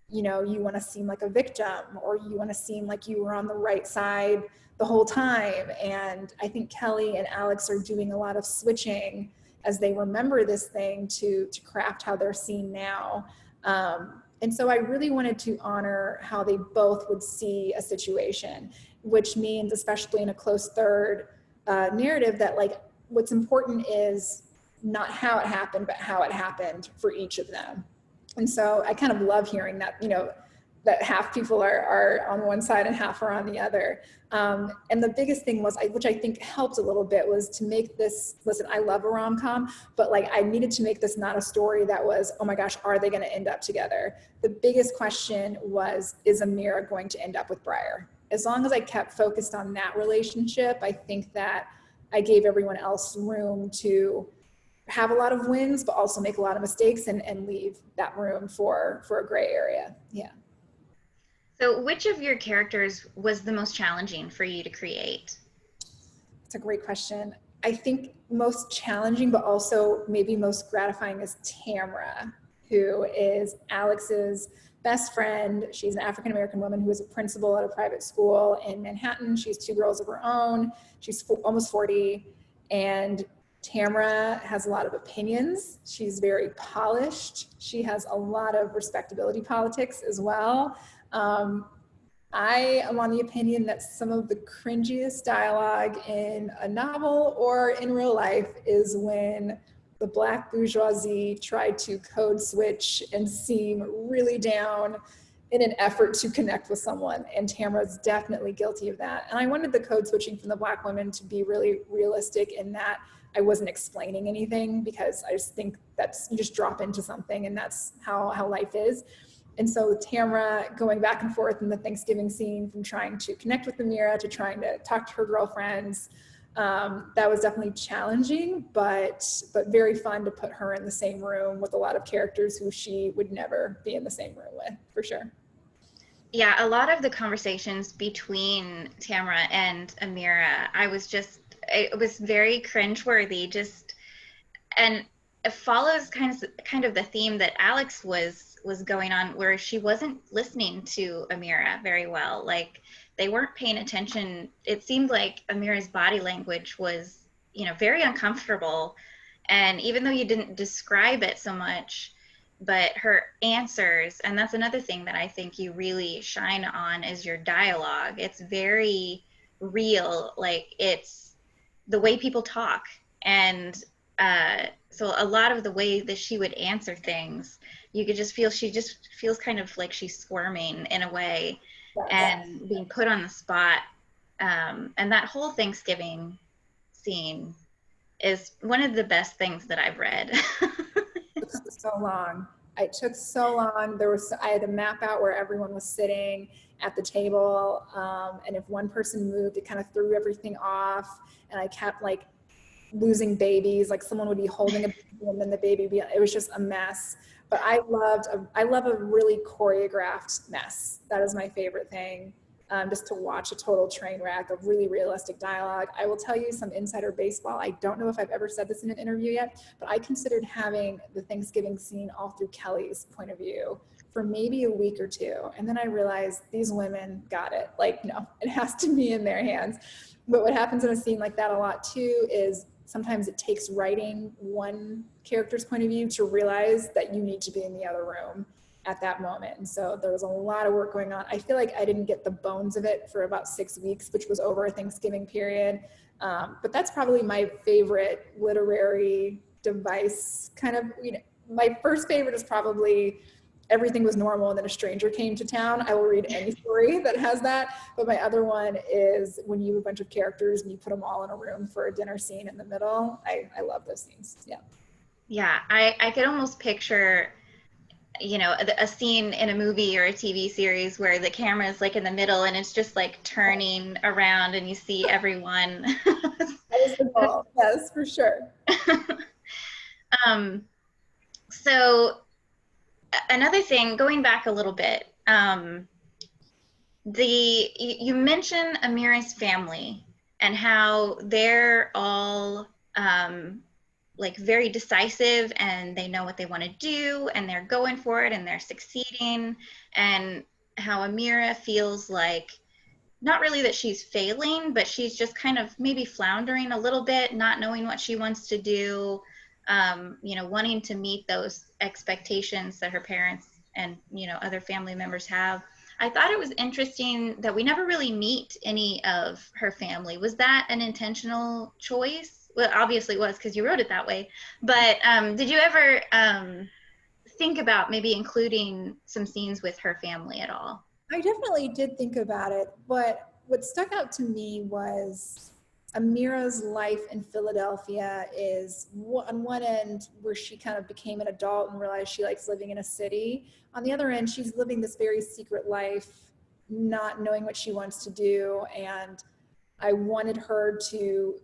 you know, you want to seem like a victim, or you want to seem like you were on the right side the whole time. And I think Kelly and Alex are doing a lot of switching as they remember this thing to craft how they're seen now. And so I really wanted to honor how they both would see a situation, which means, especially in a close third narrative, that like what's important is not how it happened, but how it happened for each of them. And so I kind of love hearing that, you know, that half people are on one side and half are on the other. And the biggest thing was, which I think helped a little bit, was to make this, listen, I love a rom-com, but like I needed to make this not a story that was, oh my gosh, are they gonna end up together? The biggest question was, is Amira going to end up with Briar? As long as I kept focused on that relationship, I think that I gave everyone else room to have a lot of wins, but also make a lot of mistakes and leave that room for a gray area. Yeah. So which of your characters was the most challenging for you to create? That's a great question. I think most challenging, but also maybe most gratifying, is Tamra, who is Alex's best friend. She's an African-American woman who is a principal at a private school in Manhattan. She has 2 girls of her own. She's almost 40. And Tamra has a lot of opinions. She's very polished. She has a lot of respectability politics as well. I am on the opinion that some of the cringiest dialogue in a novel or in real life is when the Black bourgeoisie tried to code switch and seem really down in an effort to connect with someone. And Tamra's definitely guilty of that. And I wanted the code switching from the Black women to be really realistic in that I wasn't explaining anything, because I just think that's, you just drop into something and that's how life is. And so Tamra going back and forth in the Thanksgiving scene, from trying to connect with Amira to trying to talk to her girlfriends, that was definitely challenging, but very fun to put her in the same room with a lot of characters who she would never be in the same room with, for sure. Yeah, a lot of the conversations between Tamra and Amira, it was very cringeworthy, and it follows kind of the theme that Alex was going on, where she wasn't listening to Amira very well. Like, they weren't paying attention. It seemed like Amira's body language was, you know, very uncomfortable. And even though you didn't describe it so much, but her answers, and that's another thing that I think you really shine on, is your dialogue. It's very real. Like, it's the way people talk. And so a lot of the way that she would answer things, you could just feel, she just feels kind of like she's squirming in a way, and being put on the spot. And that whole Thanksgiving scene is one of the best things that I've read. It took so long. It took so long. I had to map out where everyone was sitting at the table. And if one person moved, it kind of threw everything off. And I kept like losing babies, like someone would be holding a baby and then the baby it was just a mess. But I love a really choreographed mess. That is my favorite thing. Just to watch a total train wreck of really realistic dialogue. I will tell you some insider baseball. I don't know if I've ever said this in an interview yet, but I considered having the Thanksgiving scene all through Kelly's point of view for maybe a week or 2. And then I realized these women got it. Like, no, it has to be in their hands. But what happens in a scene like that a lot too is sometimes it takes writing one character's point of view to realize that you need to be in the other room at that moment. And so there was a lot of work going on. I feel like I didn't get the bones of it for about 6 weeks, which was over a Thanksgiving period. But that's probably my favorite literary device, kind of, you know, my first favorite is probably Everything Was Normal and Then a Stranger Came to Town. I will read any story that has that. But my other one is when you have a bunch of characters and you put them all in a room for a dinner scene in the middle. I love those scenes. Yeah. Yeah, I could almost picture, you know, a scene in a movie or a TV series where the camera is like in the middle and it's just like turning around and you see everyone. That is the goal. Yes, for sure. So another thing, going back a little bit, you mentioned Amira's family and how they're all like very decisive and they know what they want to do and they're going for it and they're succeeding, and how Amira feels like not really that she's failing, but she's just kind of maybe floundering a little bit, not knowing what she wants to do, you know, wanting to meet those expectations that her parents and, you know, other family members have. I thought it was interesting that we never really meet any of her family. Was that an intentional choice? Well, obviously it was because you wrote it that way. But did you ever think about maybe including some scenes with her family at all? I definitely did think about it, but what stuck out to me was Amira's life in Philadelphia is on one end where she kind of became an adult and realized she likes living in a city. On the other end, she's living this very secret life, not knowing what she wants to do. And I wanted her to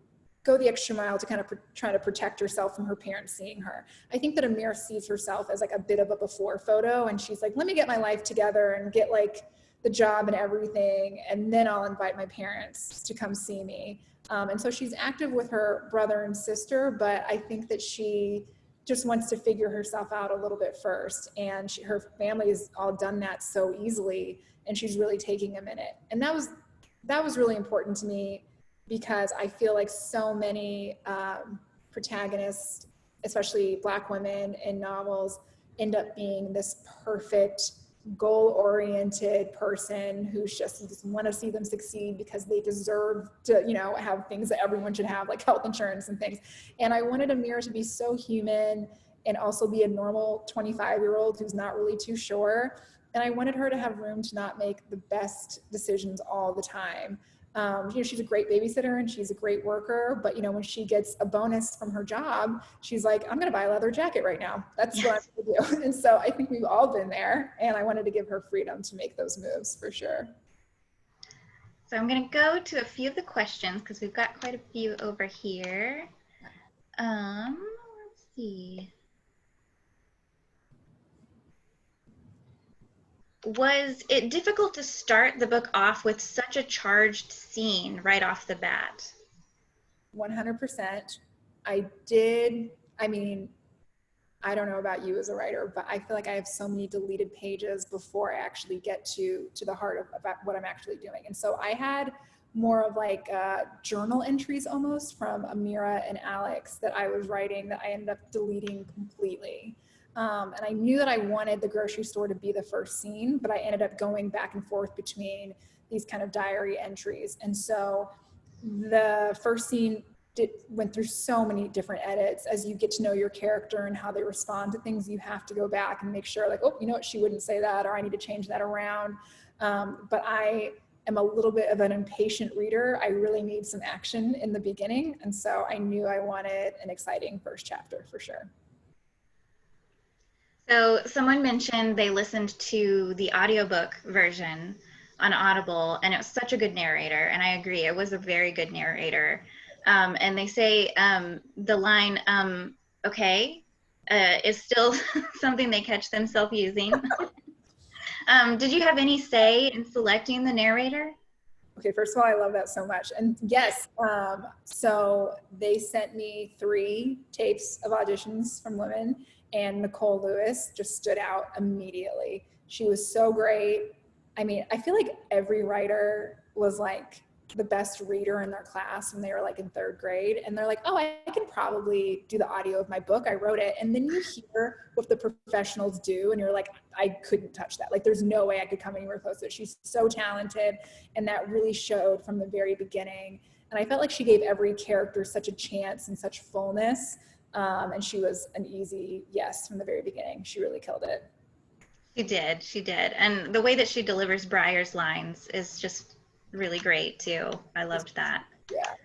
go the extra mile to kind of try to protect herself from her parents seeing her. I think that Amira sees herself as like a bit of a before photo, and she's like, let me get my life together and get like the job and everything, and then I'll invite my parents to come see me. And so she's active with her brother and sister, but I think that she just wants to figure herself out a little bit first. And her family has all done that so easily, and she's really taking a minute. And that was really important to me, because I feel like so many protagonists, especially Black women in novels, end up being this perfect, goal-oriented person who's just want to see them succeed because they deserve to, you know, have things that everyone should have, like health insurance and things. And I wanted Amira to be so human and also be a normal 25-year-old who's not really too sure. And I wanted her to have room to not make the best decisions all the time. You know, she's a great babysitter and she's a great worker, but you know, when she gets a bonus from her job, she's like, I'm going to buy a leather jacket right now. That's what I'm going to do. And so I think we've all been there, and I wanted to give her freedom to make those moves for sure. So I'm going to go to a few of the questions because we've got quite a few over here. Let's see. Was it difficult to start the book off with such a charged scene right off the bat? 100%. I did. I mean, I don't know about you as a writer, but I feel like I have so many deleted pages before I actually get to the heart of about what I'm actually doing. And so I had more of like journal entries almost from Amira and Alex that I was writing that I ended up deleting completely. And I knew that I wanted the grocery store to be the first scene, but I ended up going back and forth between these kind of diary entries. And so the first scene went through so many different edits. As you get to know your character and how they respond to things, you have to go back and make sure, like, oh, you know what, she wouldn't say that, or I need to change that around. But I am a little bit of an impatient reader. I really need some action in the beginning. And so I knew I wanted an exciting first chapter for sure. So someone mentioned they listened to the audiobook version on Audible, and it was such a good narrator, and I agree, it was a very good narrator. And they say the line, okay, is still something they catch themselves using. Did you have any say in selecting the narrator? Okay, first of all, I love that so much. And yes, so they sent me 3 tapes of auditions from women, and Nicole Lewis just stood out immediately. She was so great. I mean, I feel like every writer was like the best reader in their class when they were like in 3rd grade. And they're like, oh, I can probably do the audio of my book. I wrote it. And then you hear what the professionals do and you're like, I couldn't touch that. Like, there's no way I could come anywhere close to it. She's so talented. And that really showed from the very beginning. And I felt like she gave every character such a chance and such fullness And she was an easy yes from the very beginning. She really killed it. She did. And the way that she delivers Briar's lines is just really great too. I loved that. Yeah.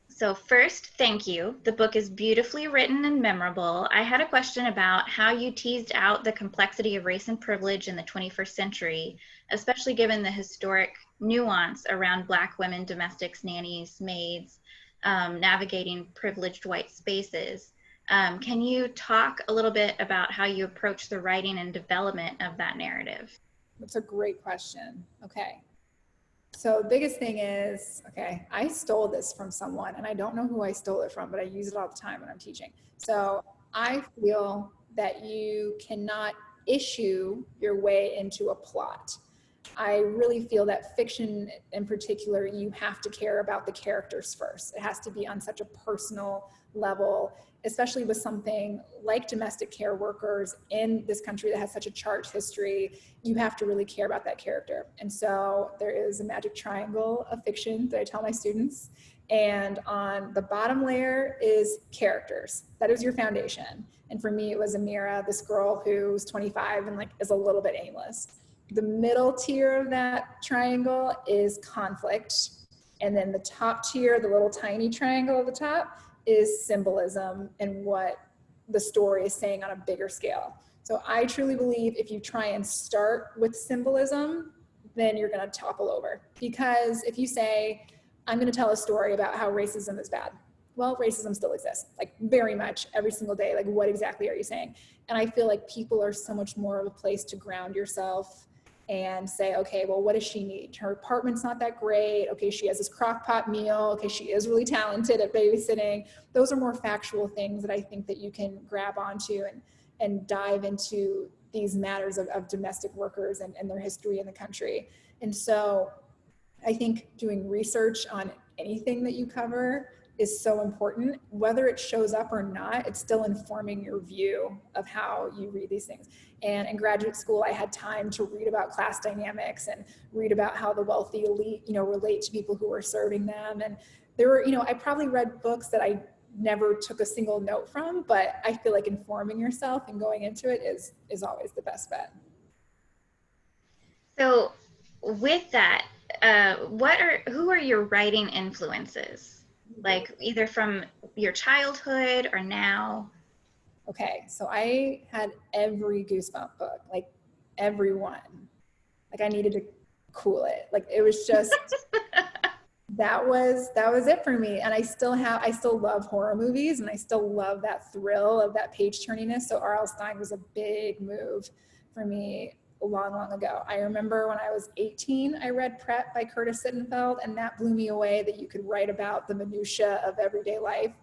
So first, thank you. The book is beautifully written and memorable. I had a question about how you teased out the complexity of race and privilege in the 21st century, especially given the historic nuance around Black women, domestics, nannies, maids, navigating privileged white spaces. Can you talk a little bit about how you approach the writing and development of that narrative? That's a great question. Okay. So the biggest thing is, okay, I stole this from someone and I don't know who I stole it from, but I use it all the time when I'm teaching. So I feel that you cannot issue your way into a plot. I really feel that fiction in particular, you have to care about the characters first. It has to be on such a personal level, especially with something like domestic care workers in this country that has such a charged history. You have to really care about that character. And so there is a magic triangle of fiction that I tell my students. And on the bottom layer is characters. That is your foundation. And for me, it was Amira, this girl who's 25 and like is a little bit aimless. The middle tier of that triangle is conflict. And then the top tier, the little tiny triangle at the top, is symbolism and what the story is saying on a bigger scale. So I truly believe if you try and start with symbolism, then you're going to topple over. Because if you say, I'm going to tell a story about how racism is bad, well, racism still exists, like very much every single day. Like, what exactly are you saying? And I feel like people are so much more of a place to ground yourself and say, okay, well, what does she need? Her apartment's not that great. Okay, she has this crock pot meal. Okay, she is really talented at babysitting. Those are more factual things that I think that you can grab onto and dive into these matters of domestic workers and their history in the country. And so I think doing research on anything that you cover is so important. Whether it shows up or not, it's still informing your view of how you read these things. And in graduate school, I had time to read about class dynamics and read about how the wealthy elite, relate to people who are serving them. And there were, I probably read books that I never took a single note from, but I feel like informing yourself and going into it is always the best bet. So with that, who are your writing influences? Like either from your childhood or now? Okay, so I had every Goosebump book, like every one. Like I needed to cool it. Like it was just, that was it for me. And I still love horror movies and I still love that thrill of that page turniness. So R.L. Stine was a big move for me long ago. I remember when I was 18, I read Prep by Curtis Sittenfeld, and that blew me away that you could write about the minutia of everyday life.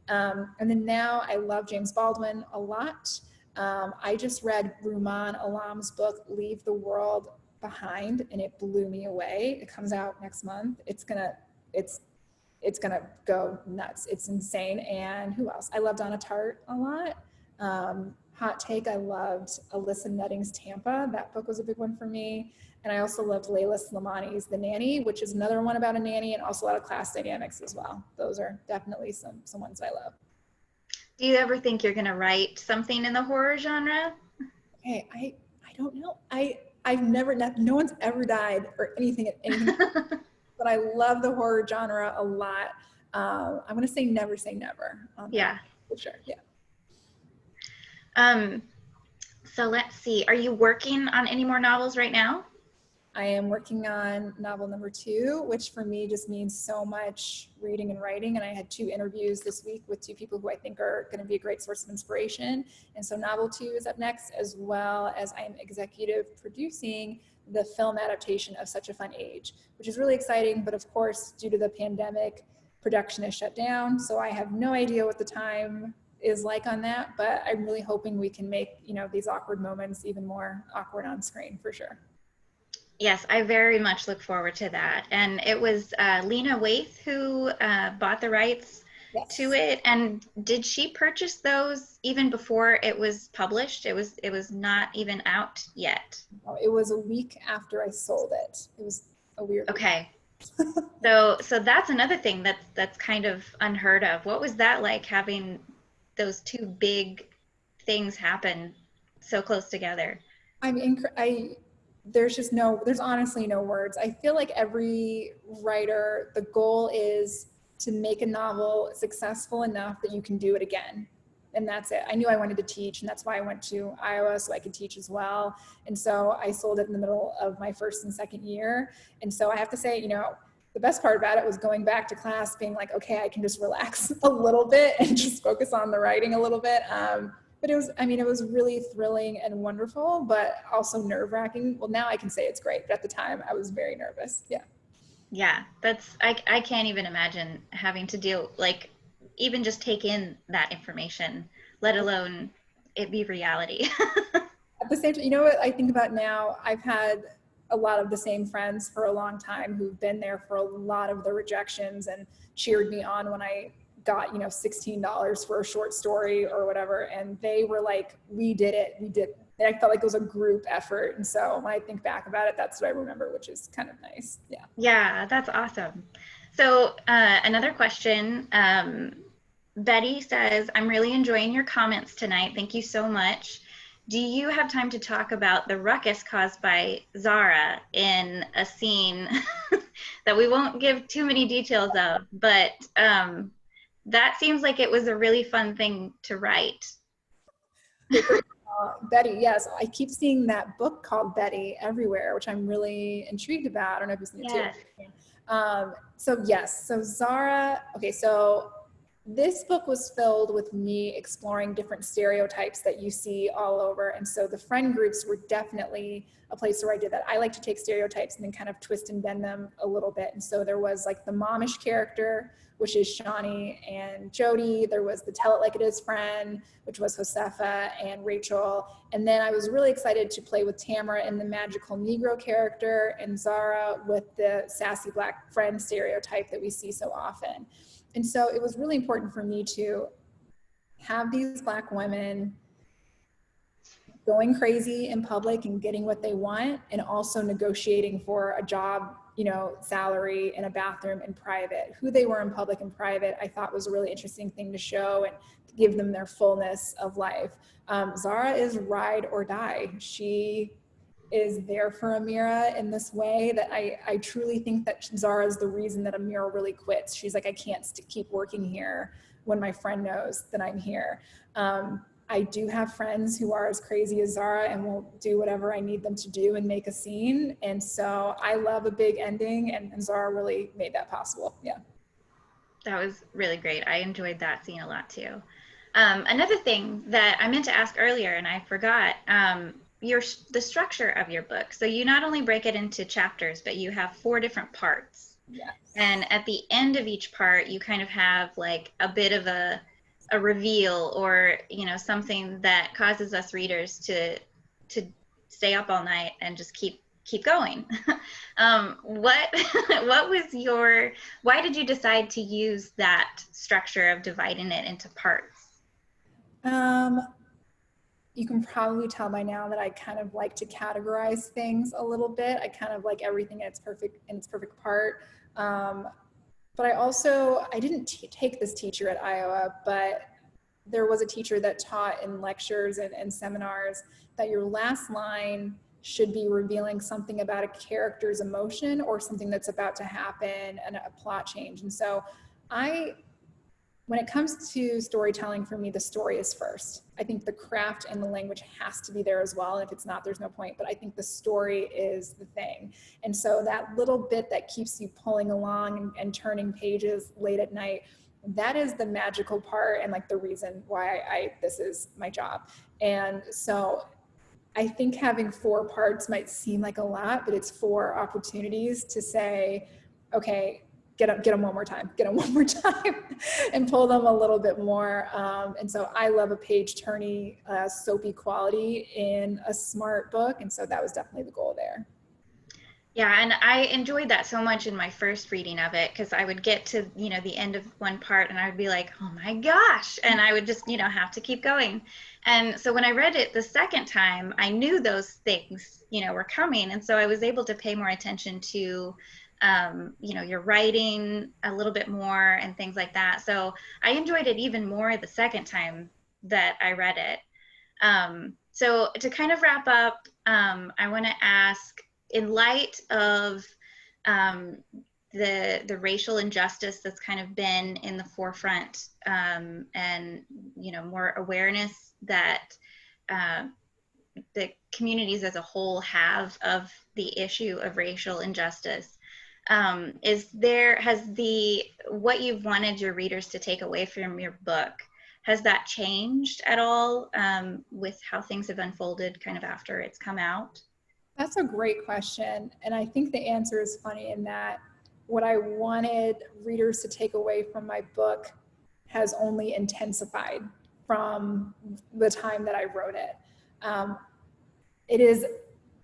And then now I love James Baldwin a lot. I just read Rumaan Alam's book, Leave the World Behind, and it blew me away. It comes out next month. It's gonna go nuts. It's insane. And who else? I love Donna Tartt a lot. Hot take, I loved Alyssa Nutting's Tampa. That book was a big one for me. And I also loved Layla Slimani's The Nanny, which is another one about a nanny and also a lot of class dynamics as well. Those are definitely some ones I love. Do you ever think you're going to write something in the horror genre? Okay, I don't know. I've never, no one's ever died or anything, but I love the horror genre a lot. I'm going to say never say never. Yeah. For sure, yeah. So let's see, are you working on any more novels right now? I am working on novel number 2, which for me just means so much reading and writing. And I had 2 interviews this week with 2 people who I think are going to be a great source of inspiration. And so novel 2 is up next, as well as I'm executive producing the film adaptation of Such a Fun Age, which is really exciting. But of course, due to the pandemic, production is shut down. So I have no idea what the time is like on that, but I'm really hoping we can make, these awkward moments even more awkward on screen for sure. Yes, I very much look forward to that. And it was Lena Waithe who bought the rights to it. And did she purchase those even before it was published? It was not even out yet. It was a week after I sold it. It was a weird. Okay. So that's another thing that's kind of unheard of. What was that like, having those two big things happen so close together? I mean, there's honestly no words. I feel like every writer, the goal is to make a novel successful enough that you can do it again. And that's it. I knew I wanted to teach, and that's why I went to Iowa, so I could teach as well. And so I sold it in the middle of my first and second year. And so I have to say, the best part about it was going back to class being like, okay, I can just relax a little bit and just focus on the writing a little bit. But it was really thrilling and wonderful, but also nerve-wracking. Well, now I can say it's great, but at the time I was very nervous. Yeah. Yeah, I can't even imagine having to deal, like, even just take in that information, let alone it be reality. At the same time, you know what I think about now? I've had a lot of the same friends for a long time who've been there for a lot of the rejections and cheered me on when I got, $16 for a short story or whatever. And they were like, we did it. We did. And I felt like it was a group effort. And so when I think back about it, that's what I remember, which is kind of nice. Yeah. Yeah, that's awesome. So another question, Betty says, I'm really enjoying your comments tonight. Thank you so much. Do you have time to talk about the ruckus caused by Zara in a scene that we won't give too many details of, but that seems like it was a really fun thing to write. Betty, yes, I keep seeing that book called Betty everywhere, which I'm really intrigued about. I don't know if you've seen it Yes. too. So Zara, okay, so this book was filled with me exploring different stereotypes that you see all over. And so the friend groups were definitely a place where I did that. I like to take stereotypes and then kind of twist and bend them a little bit. And so there was like the momish character, which is Shawnee and Jody. There was the tell it like it is friend, which was Josefa and Rachel. And then I was really excited to play with Tamara and the magical Negro character, and Zara with the sassy Black friend stereotype that we see so often. And so it was really important for me to have these Black women going crazy in public and getting what they want, and also negotiating for a job, salary in a bathroom in private. Who they were in public and private, I thought was a really interesting thing to show and to give them their fullness of life. Zara is ride or die. She is there for Amira in this way that I truly think that Zara is the reason that Amira really quits. She's like, I can't keep working here when my friend knows that I'm here. I do have friends who are as crazy as Zara and will do whatever I need them to do and make a scene. And so I love a big ending, and Zara really made that possible. Yeah. That was really great. I enjoyed that scene a lot too. Another thing that I meant to ask earlier and I forgot, the structure of your book. So you not only break it into chapters, but you have 4 different parts. Yes. And at the end of each part, you kind of have like a bit of a reveal, or something that causes us readers to stay up all night and just keep going. What was why did you decide to use that structure of dividing it into parts? You can probably tell by now that I kind of like to categorize things a little bit. I kind of like everything in its perfect part. But I didn't take this teacher at Iowa, but there was a teacher that taught in lectures and seminars that your last line should be revealing something about a character's emotion or something that's about to happen and a plot change. And so when it comes to storytelling, for me, the story is first. I think the craft and the language has to be there as well. And if it's not, there's no point. But I think the story is the thing. And so that little bit that keeps you pulling along and turning pages late at night, that is the magical part and like the reason why this is my job. And so I think having 4 parts might seem like a lot, but it's 4 opportunities to say, okay, get them one more time, and pull them a little bit more. And so I love a page-turny, soapy quality in a smart book. And so that was definitely the goal there. Yeah, and I enjoyed that so much in my first reading of it, because I would get to, the end of one part and I would be like, oh my gosh, and I would just, have to keep going. And so when I read it the second time, I knew those things, were coming. And so I was able to pay more attention to you know, your writing a little bit more and things like that. So I enjoyed it even more the second time that I read it. So to kind of wrap up, I want to ask, in light of the racial injustice that's kind of been in the forefront, and, you know, more awareness that the communities as a whole have of the issue of racial injustice, what you've wanted your readers to take away from your book, has that changed at all with how things have unfolded kind of after it's come out? That's a great question. And I think the answer is funny in that what I wanted readers to take away from my book has only intensified from the time that I wrote it. It is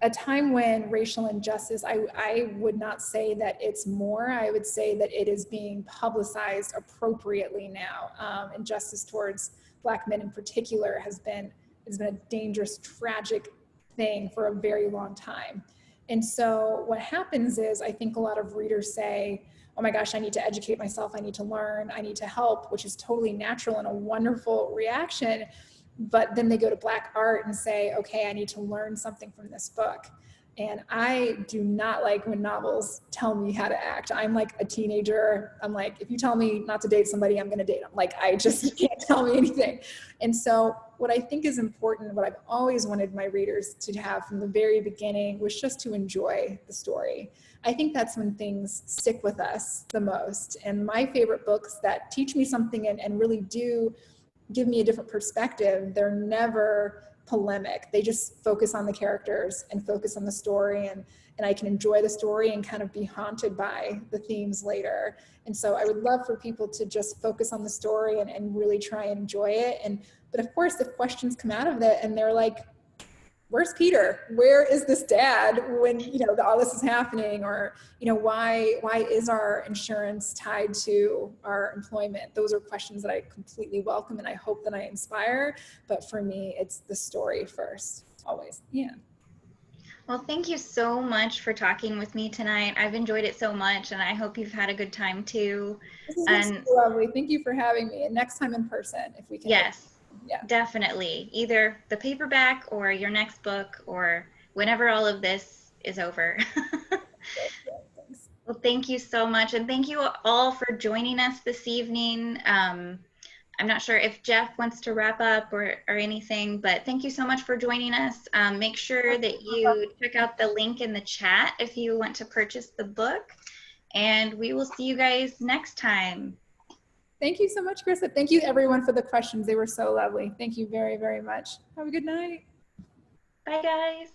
a time when racial injustice, I would not say that it's more, I would say that it is being publicized appropriately now. Injustice towards Black men in particular has been a dangerous, tragic thing for a very long time. And so what happens is, I think a lot of readers say, oh my gosh, I need to educate myself, I need to learn, I need to help, which is totally natural and a wonderful reaction. But then they go to Black art and say, okay, I need to learn something from this book. And I do not like when novels tell me how to act. I'm like a teenager. I'm like, if you tell me not to date somebody, I'm gonna date them. Like, I just can't tell me anything. And so what I think is important, what I've always wanted my readers to have from the very beginning, was just to enjoy the story. I think that's when things stick with us the most. And my favorite books that teach me something and really do give me a different perspective, they're never polemic. They just focus on the characters and focus on the story, and I can enjoy the story and kind of be haunted by the themes later. And so I would love for people to just focus on the story and really try and enjoy it. But of course, if questions come out of it and they're like, where's Peter? Where is this dad when, you know, all this is happening? Or, you know, why is our insurance tied to our employment? Those are questions that I completely welcome, and I hope that I inspire. But for me, it's the story first, always. Yeah. Well, thank you so much for talking with me tonight. I've enjoyed it so much, and I hope you've had a good time too. This has been so lovely. Thank you for having me. And next time in person, if we can. Yes. Yeah. Definitely. Either the paperback or your next book, or whenever all of this is over. Well, thank you so much. And thank you all for joining us this evening. I'm not sure if Jeff wants to wrap up or anything, but thank you so much for joining us. Make sure that you check out the link in the chat if you want to purchase the book. And we will see you guys next time. Thank you so much, Carissa. Thank you everyone for the questions. They were so lovely. Thank you very, very much. Have a good night. Bye, guys.